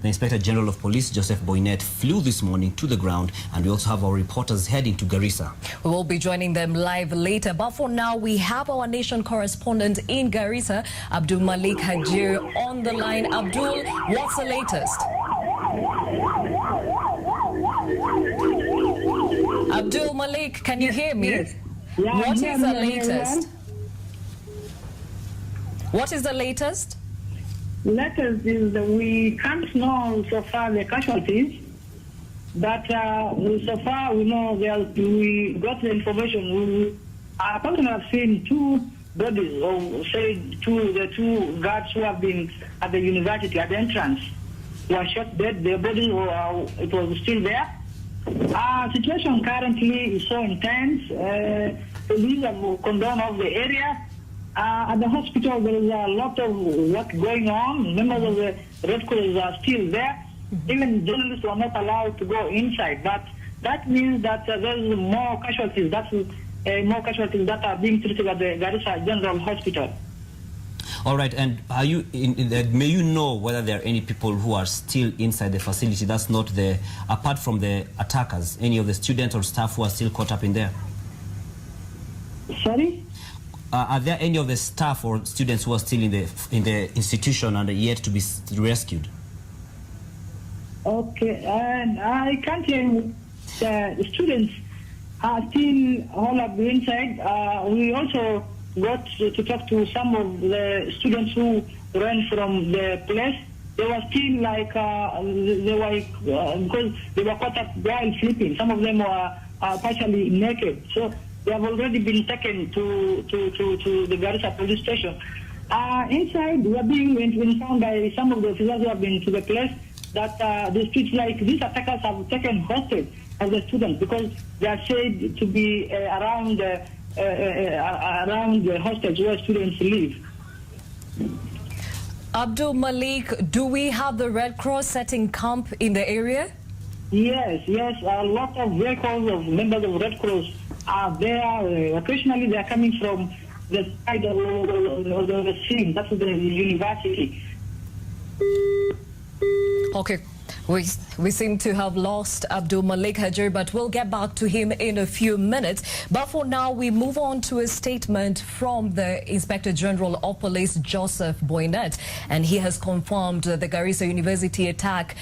Inspector General of Police Joseph Boynet flew this morning to the ground, and we also have our reporters heading to Garissa. We will be joining them live later, but for now we have our nation correspondent in Garissa, Abdul Malik Hajir, on the line. Abdul, what's the latest? Abdul Malik, can you hear me? Yes. Yeah, what is the latest? What is the latest? Latest is that we can't know so far the casualties, but so far we know we got the information. I personally have seen two bodies, or say the two guards who have been at the university at the entrance were shot dead. Their body it was still there. Situation currently is so intense. Police have come down off the area. At the hospital, there is a lot of work going on. Members of the Red Cross are still there. Even journalists are not allowed to go inside. But that means that there is more casualties. More casualties that are being treated at the Garissa General Hospital. All right, and are you may you know whether there are any people who are still inside the facility? That's not apart from the attackers, any of the students or staff who are still caught up in there? Sorry? Are there any of the staff or students who are still in the institution and are yet to be rescued? Okay, and I can't hear you. The students are still all up inside. We also got to talk to some of the students who ran from the place. They were still like, because they were caught up while sleeping. Some of them were partially naked. So they have already been taken to the Garissa police station. Inside, we are being informed by some of the officers who have been to the place that the streets, like these attackers, have taken hostage of the students because they are said to be around the hostage where students live. Abdul Malik, do we have the Red Cross setting camp in the area? Yes. A lot of vehicles of members of Red Cross are there. Occasionally, they are coming from the side of the scene. That's the university. Okay. We seem to have lost Abdul Malik Hajir, but we'll get back to him in a few minutes. But for now, we move on to a statement from the Inspector General of Police, Joseph Boynet, and he has confirmed the Garissa University attack,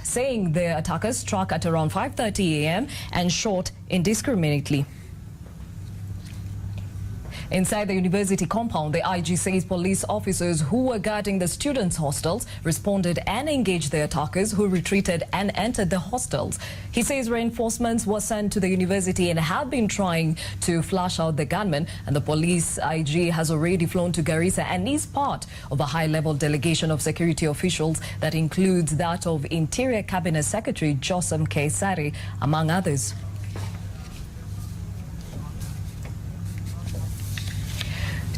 saying the attackers struck at around 5:30 a.m. and shot indiscriminately. Inside the university compound, the IG says police officers who were guarding the students' hostels responded and engaged the attackers, who retreated and entered the hostels. He says reinforcements were sent to the university and have been trying to flush out the gunmen, and the police IG has already flown to Garissa and is part of a high-level delegation of security officials that includes that of Interior Cabinet Secretary Joseph Kaisari, among others.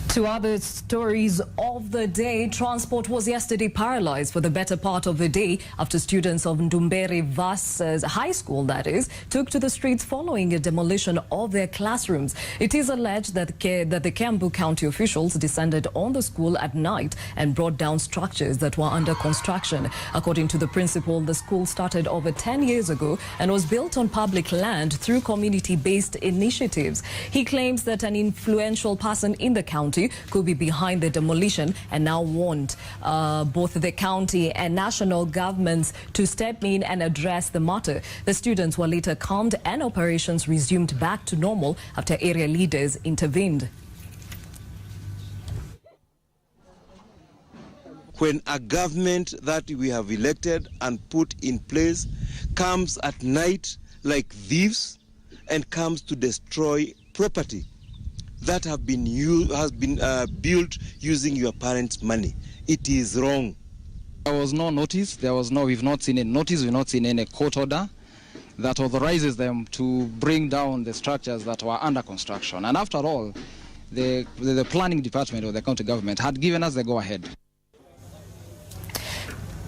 To other stories of the day, transport was yesterday paralyzed for the better part of the day after students of Ndumberi Vas's high school, that is, took to the streets following a demolition of their classrooms. It is alleged that the Kiambu County officials descended on the school at night and brought down structures that were under construction. According to the principal, the school started over 10 years ago and was built on public land through community-based initiatives. He claims that an influential person in the county could be behind the demolition and now want both the county and national governments to step in and address the matter. The students were later calmed and operations resumed back to normal after area leaders intervened. When a government that we have elected and put in place comes at night like thieves and comes to destroy property that has been built using your parents' money, it is wrong. There was no notice. We've not seen any notice. We've not seen any court order that authorizes them to bring down the structures that were under construction. And after all, the planning department of the county government had given us the go-ahead.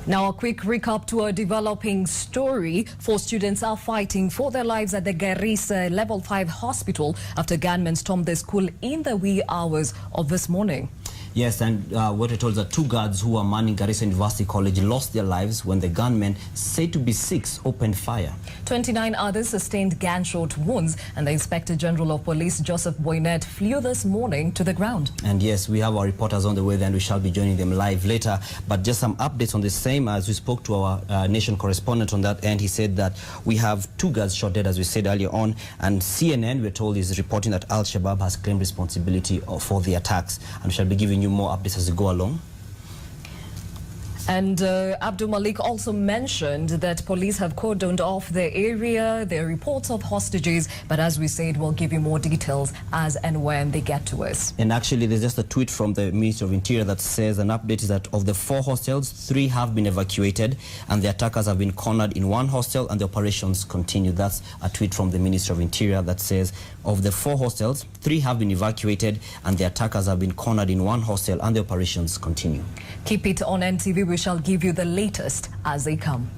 Now, a quick recap to a developing story. 4 students are fighting for their lives at the Garissa Level 5 hospital after gunmen stormed the school in the wee hours of this morning. Yes, and what we're told is that 2 guards who were manning Garissa University College lost their lives when the gunmen, said to be 6, opened fire. 29 others sustained gunshot wounds, and the Inspector General of Police, Joseph Boynet, flew this morning to the ground. And yes, we have our reporters on the way there, and we shall be joining them live later. But just some updates on the same. As we spoke to our nation correspondent on that end, he said that we have 2 guards shot dead, as we said earlier on, and CNN, we're told, is reporting that Al-Shabaab has claimed responsibility for the attacks, and we shall be giving you more updates as we go along. And Abdul Malik also mentioned that police have cordoned off the area. There are reports of hostages, but as we said, we'll give you more details as and when they get to us. And actually, there's just a tweet from the Ministry of Interior that says an update is that of the 4 hostels, 3 have been evacuated, and the attackers have been cornered in 1 hostel, and the operations continue. That's a tweet from the Ministry of Interior that says of the 4 hostels, 3 have been evacuated, and the attackers have been cornered in 1 hostel, and the operations continue. Keep it on NTV. We shall give you the latest as they come.